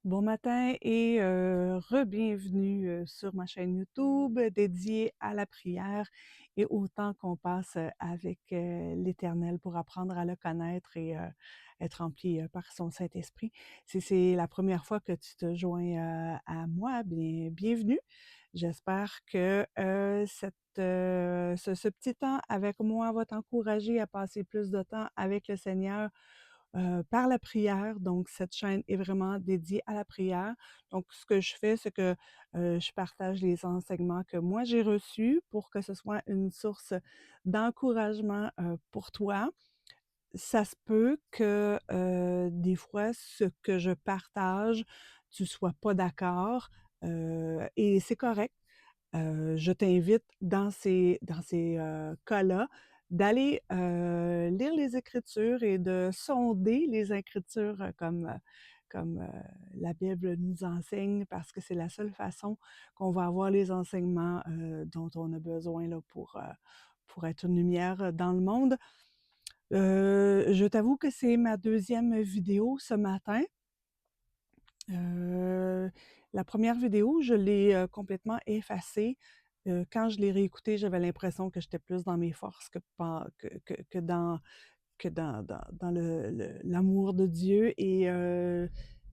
Bon matin et re-bienvenue sur ma chaîne YouTube dédiée à la prière et au temps qu'on passe avec l'Éternel pour apprendre à le connaître et être rempli par son Saint-Esprit. Si c'est la première fois que tu te joins à moi, bien, bienvenue. J'espère que ce petit temps avec moi va t'encourager à passer plus de temps avec le Seigneur par la prière. Donc, cette chaîne est vraiment dédiée à la prière. Donc, ce que je fais, c'est que je partage les enseignements que moi j'ai reçus pour que ce soit une source d'encouragement pour toi. Ça se peut que des fois, ce que je partage, tu sois pas d'accord et c'est correct. Je t'invite dans ces cas-là d'aller lire les Écritures et de sonder les Écritures comme la Bible nous enseigne, parce que c'est la seule façon qu'on va avoir les enseignements dont on a besoin là, pour être une lumière dans le monde. Je t'avoue que c'est ma deuxième vidéo ce matin. Heu, la première vidéo, je l'ai complètement effacée. Quand je l'ai réécoutée, j'avais l'impression que j'étais plus dans mes forces que dans l'amour de Dieu et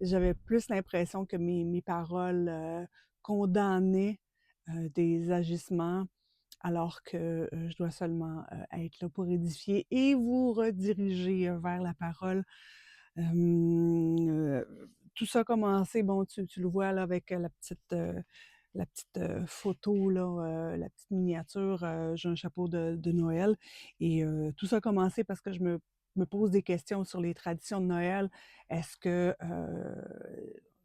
j'avais plus l'impression que mes paroles condamnaient des agissements, alors que je dois seulement être là pour édifier et vous rediriger vers la parole. Tout ça a commencé, bon, tu le vois là avec la petite photo là, la petite miniature, j'ai un chapeau de Noël et tout ça a commencé parce que je me pose des questions sur les traditions de Noël. Est-ce que,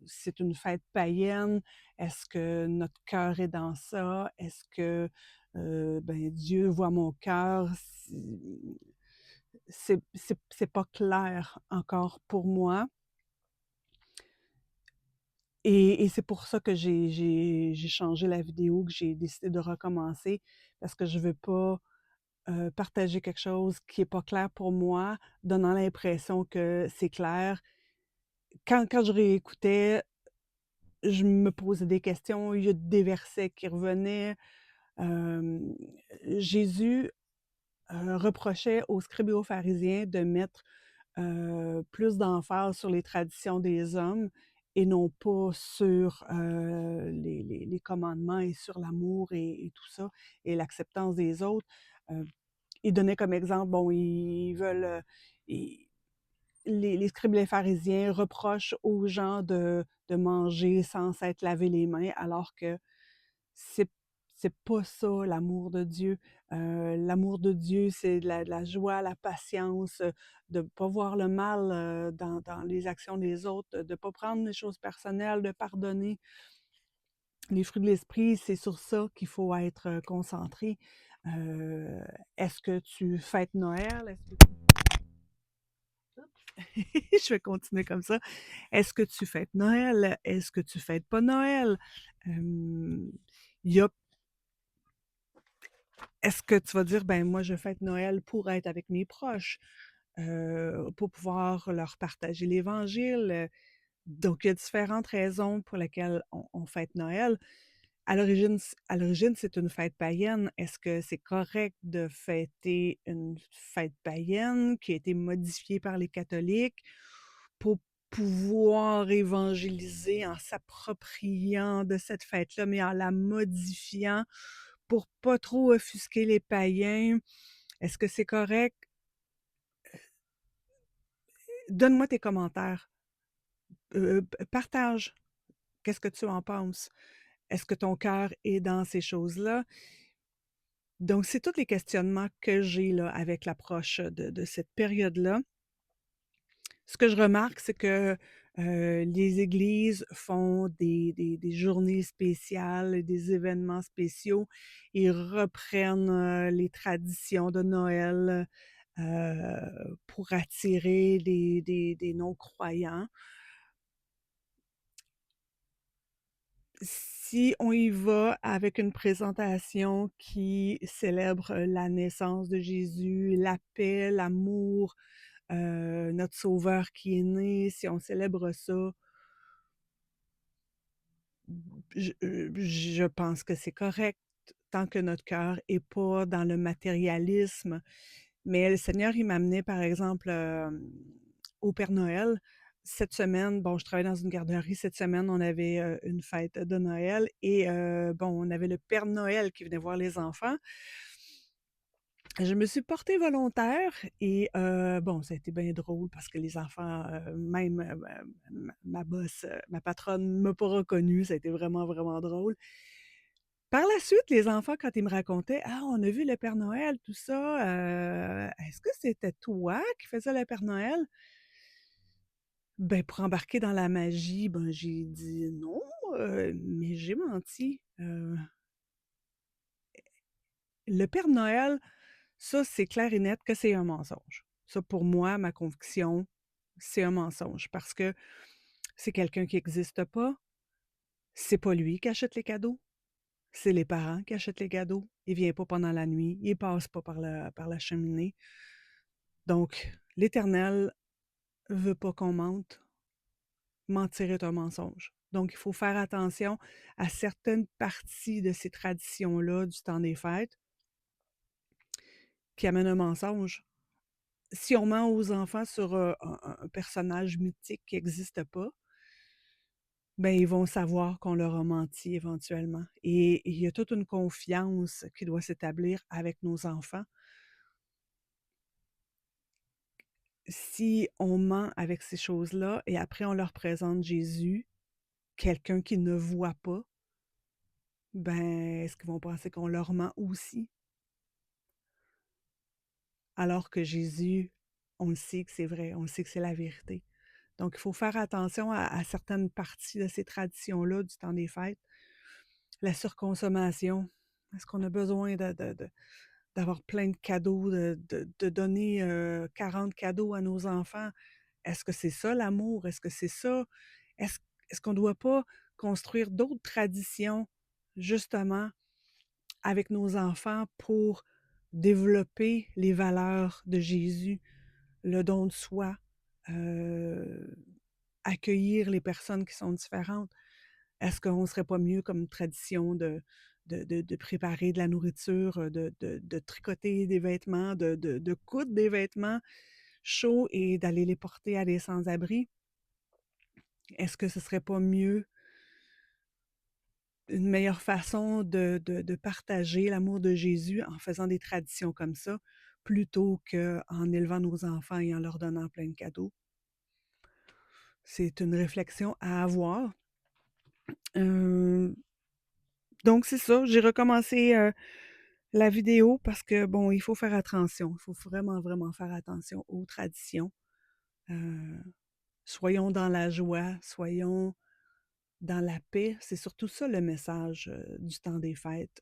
c'est une fête païenne? Est-ce que notre cœur est dans ça? Est-ce que, ben, Dieu voit mon cœur? C'est pas clair encore pour moi et c'est pour ça que j'ai changé la vidéo, que j'ai décidé de recommencer parce que je veux pas, partager quelque chose qui est pas clair pour moi, donnant l'impression que c'est clair. Quand je réécoutais, je me posais des questions, il y a des versets qui revenaient. Hem, Jésus, reprochait aux scribes et aux pharisiens de mettre plus d'emphase sur les traditions des hommes et non pas sur les commandements et sur l'amour et tout ça, et l'acceptance des autres. Euh, il donnait comme exemple, bon, ils veulent, les scribes et les pharisiens reprochent aux gens de manger sans s'être lavé les mains, alors que c'est c'est pas ça l'amour de Dieu. L'amour de Dieu, c'est de la joie, la patience, de ne pas voir le mal dans les actions des autres, de ne pas prendre les choses personnelles, de pardonner. Les fruits de l'esprit, c'est sur ça qu'il faut être concentré. Euh, Est-ce que tu fêtes Noël? Je vais continuer comme ça. Est-ce que tu fêtes Noël? Est-ce que tu fêtes pas Noël? Euh, Il y a Est-ce que tu vas dire: «Ben, moi, je fête Noël pour être avec mes proches, pour pouvoir leur partager l'Évangile», donc il y a différentes raisons pour lesquelles on fête Noël. À l'origine, c'est une fête païenne. Est-ce que c'est correct de fêter une fête païenne qui a été modifiée par les catholiques pour pouvoir évangéliser en s'appropriant de cette fête-là, mais en la modifiant pour pas trop offusquer les païens? Est-ce que c'est correct? Donne-moi tes commentaires. Partage. Qu'est-ce que tu en penses? Est-ce que ton cœur est dans ces choses-là? Donc, c'est tous les questionnements que j'ai là avec l'approche de cette période-là. Ce que je remarque, c'est que les églises font des journées spéciales, des événements spéciaux. Ils reprennent les traditions de Noël pour attirer des non-croyants. Si on y va avec une présentation qui célèbre la naissance de Jésus, la paix, l'amour, notre Sauveur qui est né, si on célèbre ça, Je pense que c'est correct tant que notre cœur est pas dans le matérialisme. Mais le Seigneur, il m'amenait, par exemple, au Père Noël. Cette semaine, bon, je travaille dans une garderie. Cette semaine, on avait, une fête de Noël et bon, on avait le Père Noël qui venait voir les enfants. Je me suis portée volontaire et bon, ça a été bien drôle parce que les enfants, même, ma boss, ma patronne m'a pas reconnue. Ça a été vraiment, vraiment drôle. Par la suite, les enfants, quand ils me racontaient: «Ah, on a vu le Père Noël, tout ça, est-ce que c'était toi qui faisais le Père Noël?» Ben, pour embarquer dans la magie, ben, j'ai dit: «Non, mais j'ai menti». Le Père Noël, ça, c'est clair et net que c'est un mensonge. Ça, pour moi, ma conviction, c'est un mensonge parce que c'est quelqu'un qui n'existe pas. C'est pas lui qui achète les cadeaux, c'est les parents qui achètent les cadeaux. Il vient pas pendant la nuit, il passe pas par la cheminée. Donc, l'Éternel veut pas qu'on mente. Mentir est un mensonge. Donc, il faut faire attention à certaines parties de ces traditions-là du temps des fêtes qui amènent un mensonge. Si on ment aux enfants sur, un personnage mythique qui n'existe pas, ben, ils vont savoir qu'on leur a menti éventuellement et il y a toute une confiance qui doit s'établir avec nos enfants. Si on ment avec ces choses-là et après on leur présente Jésus, quelqu'un qui ne voit pas, ben, est-ce qu'ils vont penser qu'on leur ment aussi? Alors que Jésus, on le sait que c'est vrai, on le sait que c'est la vérité. Donc, il faut faire attention à certaines parties de ces traditions-là du temps des fêtes. La surconsommation. Est-ce qu'on a besoin d'avoir plein de cadeaux, de donner 40 cadeaux à nos enfants? Est-ce que c'est ça l'amour? Est-ce que c'est ça? Est-ce, est-ce qu'on ne doit pas construire d'autres traditions, justement, avec nos enfants pour développer les valeurs de Jésus, le don de soi, heu, accueillir les personnes qui sont différentes? Est-ce qu'on ne serait pas mieux comme tradition de préparer de la nourriture, de tricoter des vêtements, de coudre des vêtements chauds et d'aller les porter à des sans-abri? Est-ce que ce serait pas mieux, une meilleure façon de partager l'amour de Jésus en faisant des traditions comme ça, plutôt qu'en élevant nos enfants et en leur donnant plein de cadeaux? C'est une réflexion à avoir. Heu, donc c'est ça, j'ai recommencé, la vidéo parce que, bon, il faut faire attention. Il faut vraiment, vraiment faire attention aux traditions. Heu, soyons dans la joie, soyons dans la paix. C'est surtout ça le message, du temps des fêtes.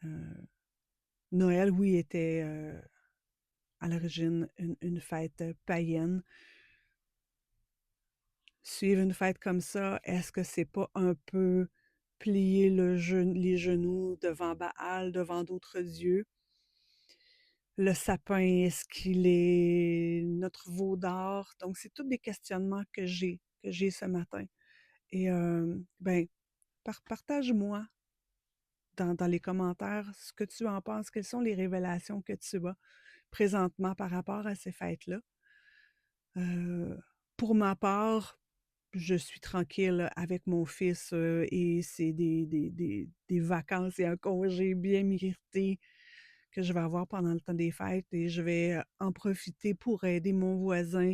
Heu, Noël, oui, était, à l'origine une fête, païenne. Suivre une fête comme ça, est-ce que c'est pas un peu plier les genoux devant Baal, devant d'autres dieux? Le sapin, est-ce qu'il est notre veau d'or? Donc, c'est tous des questionnements que j'ai ce matin. Et ben, partage-moi dans les commentaires ce que tu en penses. Quelles sont les révélations que tu as présentement par rapport à ces fêtes-là? Heu, pour ma part, je suis tranquille avec mon fils, et c'est des vacances et un congé bien mérité que je vais avoir pendant le temps des fêtes et je vais, en profiter pour aider mon voisin,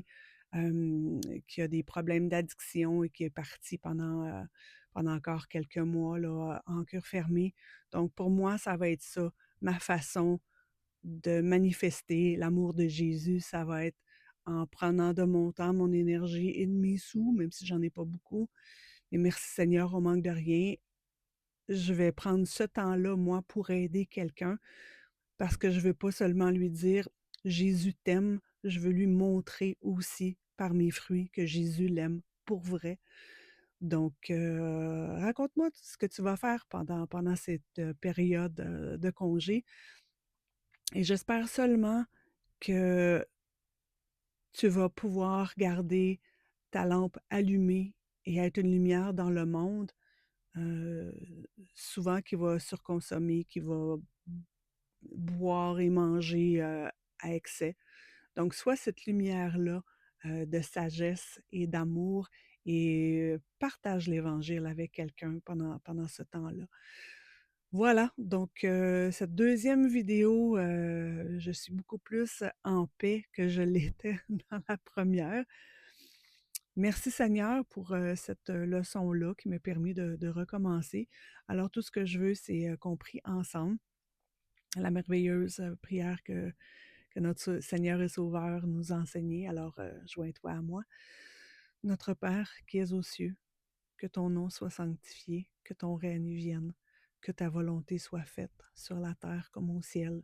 qui a des problèmes d'addiction et qui est parti pendant encore quelques mois là, en cure fermée. Donc pour moi, ça va être ça, ma façon de manifester l'amour de Jésus, ça va être en prenant de mon temps, mon énergie et de mes sous, même si j'en ai pas beaucoup. Et merci Seigneur, on manque de rien. Je vais prendre ce temps-là, moi, pour aider quelqu'un parce que je veux pas seulement lui dire: «Jésus t'aime», je veux lui montrer aussi par mes fruits que Jésus l'aime pour vrai. Donc raconte-moi ce que tu vas faire pendant cette, période, de congé et j'espère seulement que tu vas pouvoir garder ta lampe allumée et être une lumière dans le monde heu, souvent qui va surconsommer, qui va boire et manger, à excès. Donc soit cette lumière-là, de sagesse et d'amour et partage l'Évangile avec quelqu'un pendant ce temps-là. Voilà, donc cette deuxième vidéo, je suis beaucoup plus en paix que je l'étais dans la première. Merci Seigneur pour, cette, leçon-là qui m'a permis de recommencer. Alors tout ce que je veux, c'est, qu'on prie ensemble la merveilleuse, prière que notre Seigneur et Sauveur nous a enseignée. Alors, joins-toi à moi. Notre Père qui es aux cieux, que ton nom soit sanctifié, que ton règne vienne, que ta volonté soit faite sur la terre comme au ciel.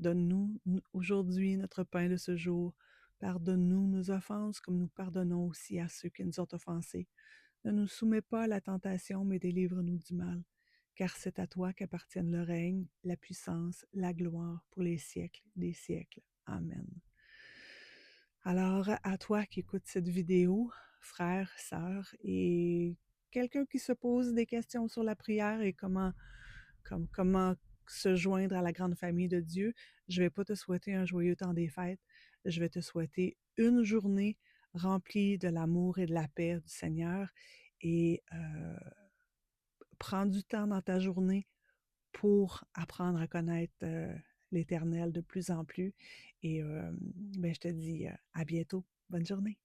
Donne-nous aujourd'hui notre pain de ce jour. Pardonne-nous nos offenses comme nous pardonnons aussi à ceux qui nous ont offensés. Ne nous soumets pas à la tentation, mais délivre-nous du mal. Car c'est à toi qu'appartiennent le règne, la puissance, la gloire pour les siècles des siècles. Amen. Alors, à toi qui écoutes cette vidéo, frère, sœur, et quelqu'un qui se pose des questions sur la prière et comment se joindre à la grande famille de Dieu, je ne vais pas te souhaiter un joyeux temps des fêtes, je vais te souhaiter une journée remplie de l'amour et de la paix du Seigneur et prends du temps dans ta journée pour apprendre à connaître l'Éternel de plus en plus. Et ben, je te dis à bientôt. Bonne journée.